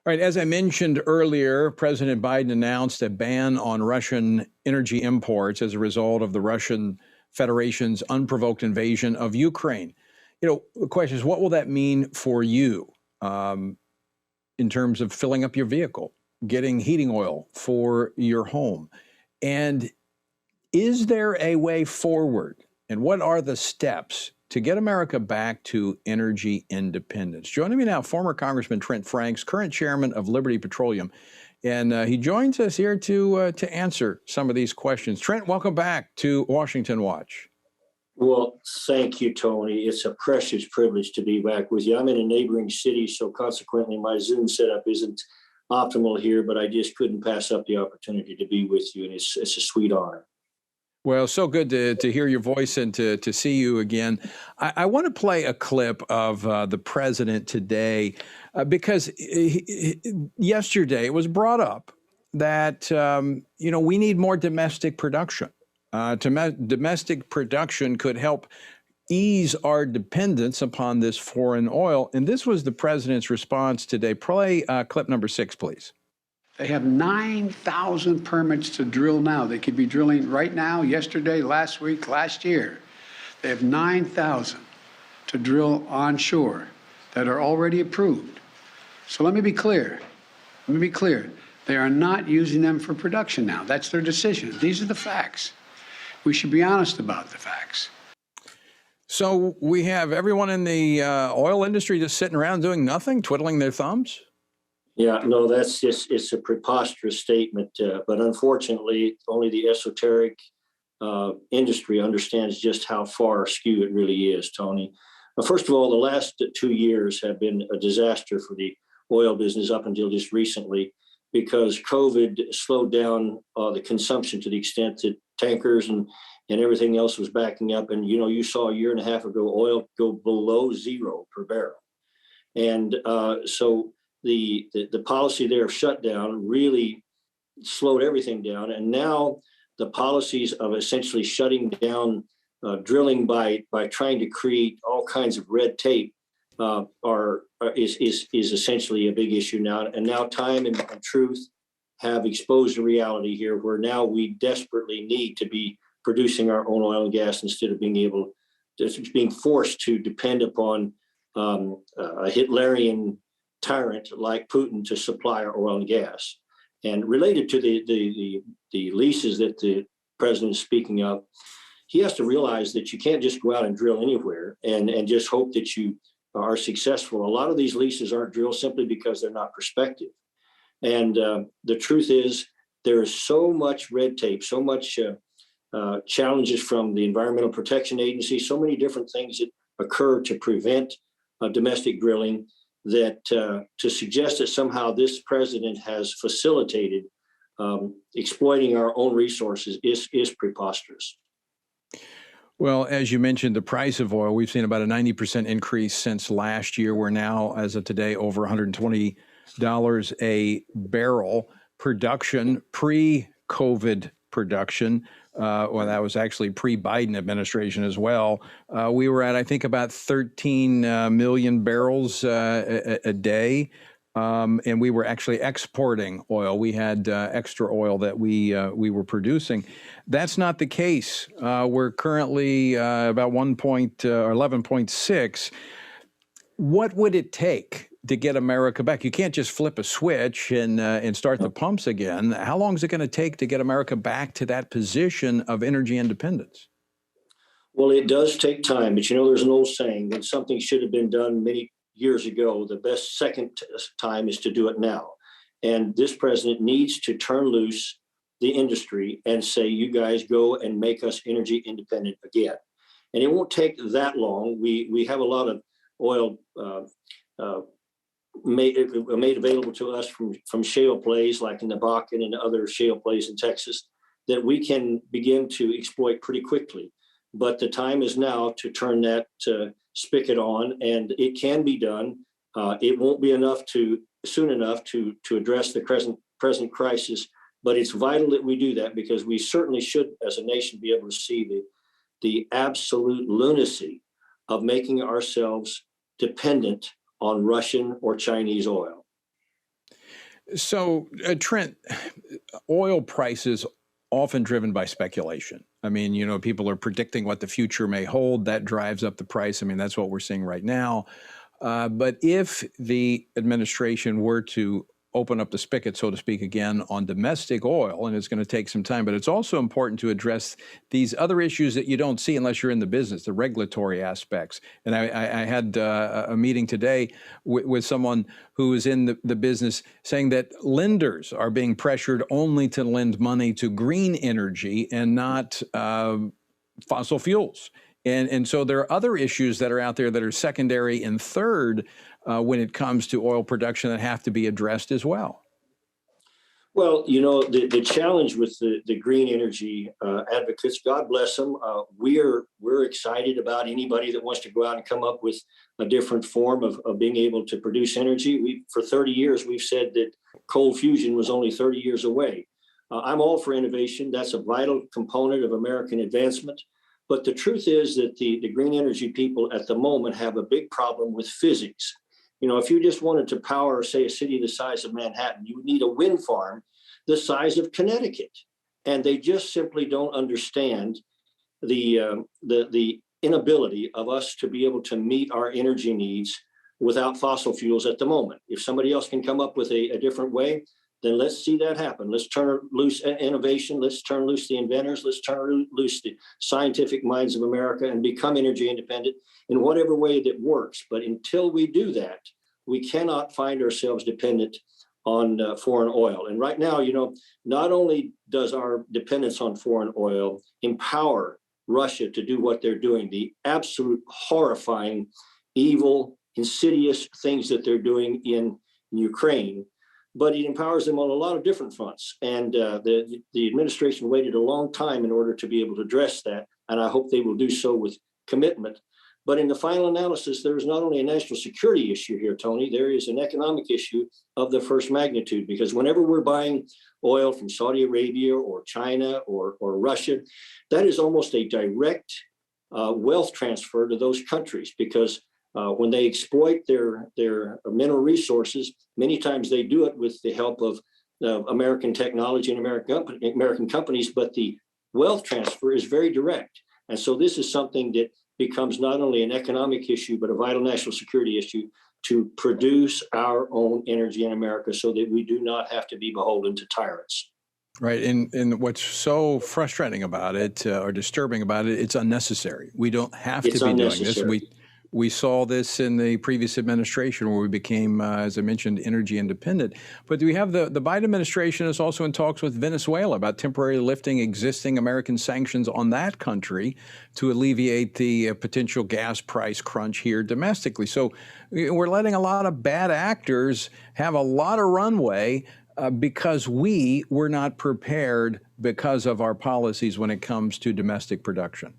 All right, as I mentioned earlier, President Biden announced a ban on Russian energy imports as a result of the Russian Federation's unprovoked invasion of Ukraine. The question is, what will that mean for you in terms of filling up your vehicle, getting heating oil for your home? And is there a way forward? And what are the steps to get America back to energy independence? Joining me now, former Congressman Trent Franks, current chairman of Liberty Petroleum. And he joins us here to answer some of these questions. Trent, welcome back to Washington Watch. Well, thank you, Tony. It's a precious privilege to be back with you. I'm in a neighboring city, so consequently my Zoom setup isn't optimal here, but I just couldn't pass up the opportunity to be with you, and it's a sweet honor. Well, so good to hear your voice and to see you again. I want to play a clip of the president today because yesterday it was brought up that, we need more domestic production. Domestic production could help ease our dependence upon this foreign oil. And this was the president's response today. Play clip number 6, please. They have 9,000 permits to drill now. They could be drilling right now, yesterday, last week, last year. They have 9,000 to drill onshore that are already approved. So let me be clear. They are not using them for production now. That's their decision. These are the facts. We should be honest about the facts. So we have everyone in the oil industry just sitting around doing nothing, twiddling their thumbs? Yeah, no, it's a preposterous statement, but unfortunately, only the esoteric industry understands just how far askew it really is, Tony. First of all, the last 2 years have been a disaster for the oil business up until just recently, because COVID slowed down the consumption to the extent that tankers and everything else was backing up. And, you saw a year and a half ago, oil go below zero per barrel. And so the policy there of shutdown really slowed everything down. And now the policies of essentially shutting down drilling by trying to create all kinds of red tape is essentially a big issue now. And now time and truth have exposed the reality here, where now we desperately need to be producing our own oil and gas instead of being forced to depend upon a Hitlerian tyrant like Putin to supply our oil and gas. And related to the leases that the president is speaking of, he has to realize that you can't just go out and drill anywhere and just hope that you are successful. A lot of these leases aren't drilled simply because they're not prospective. And the truth is, there is so much red tape, so much challenges from the Environmental Protection Agency, so many different things that occur to prevent domestic drilling, that to suggest that somehow this president has facilitated exploiting our own resources is preposterous. Well, as you mentioned, the price of oil, we've seen about a 90% increase since last year. We're now, as of today, over $120 a barrel. Production, pre-COVID production, well, that was actually pre-Biden administration as well. We were at, I think, about 13 million barrels a day. And we were actually exporting oil. We had extra oil that we were producing. That's not the case. We're currently about 11.6. What would it take to get America back? You can't just flip a switch and start the pumps again. How long is it going to take to get America back to that position of energy independence? Well, it does take time, but there's an old saying that something should have been done many years ago. The best second time is to do it now. And this president needs to turn loose the industry and say, you guys go and make us energy independent again. And it won't take that long. We have a lot of oil made available to us from shale plays, like in the Bakken and other shale plays in Texas, that we can begin to exploit pretty quickly. But the time is now to turn that spigot on, and it can be done. It won't be soon enough to address the present crisis, but it's vital that we do that, because we certainly should, as a nation, be able to see the absolute lunacy of making ourselves dependent on Russian or Chinese oil. So, Trent, oil prices often driven by speculation. I mean, people are predicting what the future may hold. That drives up the price. I mean, that's what we're seeing right now. But if the administration were to open up the spigot, so to speak, again on domestic oil, and it's going to take some time, but it's also important to address these other issues that you don't see unless you're in the business, the regulatory aspects. And I had a meeting today with someone who is in the business saying that lenders are being pressured only to lend money to green energy and not fossil fuels. And so there are other issues that are out there that are secondary and third when it comes to oil production that have to be addressed as well. Well, the challenge with the green energy advocates, God bless them, we're excited about anybody that wants to go out and come up with a different form of being able to produce energy. For 30 years, we've said that cold fusion was only 30 years away. I'm all for innovation. That's a vital component of American advancement. But the truth is that the green energy people at the moment have a big problem with physics. If you just wanted to power, say, a city the size of Manhattan, you would need a wind farm the size of Connecticut. And they just simply don't understand the inability of us to be able to meet our energy needs without fossil fuels at the moment. If somebody else can come up with a different way, then let's see that happen. Let's turn loose innovation. Let's turn loose the inventors. Let's turn loose the scientific minds of America and become energy independent in whatever way that works. But until we do that, we cannot find ourselves dependent on foreign oil. And right now, not only does our dependence on foreign oil empower Russia to do what they're doing, the absolute horrifying, evil, insidious things that they're doing in Ukraine, but it empowers them on a lot of different fronts. And the administration waited a long time in order to be able to address that. And I hope they will do so with commitment. But in the final analysis, there is not only a national security issue here, Tony, there is an economic issue of the first magnitude, because whenever we're buying oil from Saudi Arabia or China or Russia, that is almost a direct wealth transfer to those countries, because when they exploit their mineral resources, many times they do it with the help of American technology and American companies, but the wealth transfer is very direct. And so this is something that becomes not only an economic issue, but a vital national security issue to produce our own energy in America so that we do not have to be beholden to tyrants. Right. And what's so frustrating about it or disturbing about it, it's unnecessary. We don't have to be doing this. We saw this in the previous administration where we became, as I mentioned, energy independent. But we have the Biden administration is also in talks with Venezuela about temporarily lifting existing American sanctions on that country to alleviate the potential gas price crunch here domestically. So we're letting a lot of bad actors have a lot of runway because we were not prepared because of our policies when it comes to domestic production.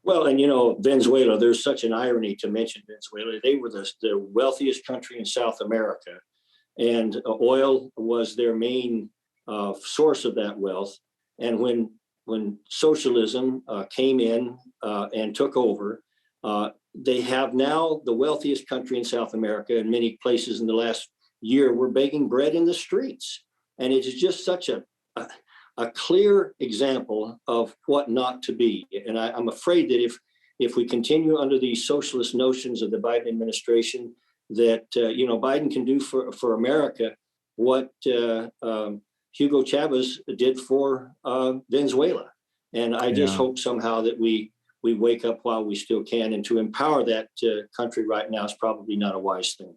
Well, and Venezuela, there's such an irony to mention Venezuela. They were the wealthiest country in South America, and oil was their main source of that wealth. And when socialism came in and took over, they have now the wealthiest country in South America. In many places in the last year, we're begging bread in the streets. And it is just such a clear example of what not to be. And I'm afraid that if we continue under these socialist notions of the Biden administration, that Biden can do for America what Hugo Chavez did for Venezuela. And I just hope somehow that we wake up while we still can, and to empower that country right now is probably not a wise thing.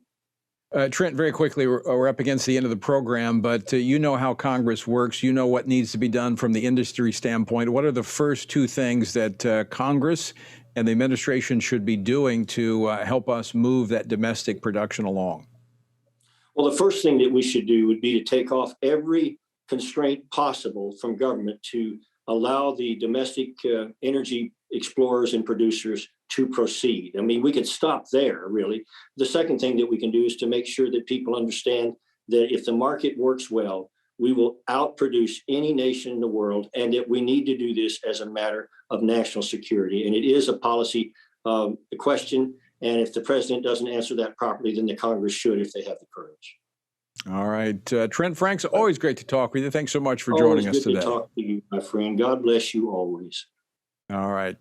Trent, very quickly, we're up against the end of the program, but you know how Congress works. You know what needs to be done from the industry standpoint. What are the first two things that Congress and the administration should be doing to help us move that domestic production along? Well, the first thing that we should do would be to take off every constraint possible from government to allow the domestic energy explorers and producers to proceed. I mean, we could stop there, really. The second thing that we can do is to make sure that people understand that if the market works well, we will outproduce any nation in the world, and that we need to do this as a matter of national security. And it is a policy question. And if the president doesn't answer that properly, then the Congress should, if they have the courage. All right. Trent Franks, always great to talk with you. Thanks so much for Always joining us good today. to talk to you, my friend. God bless you always. All right.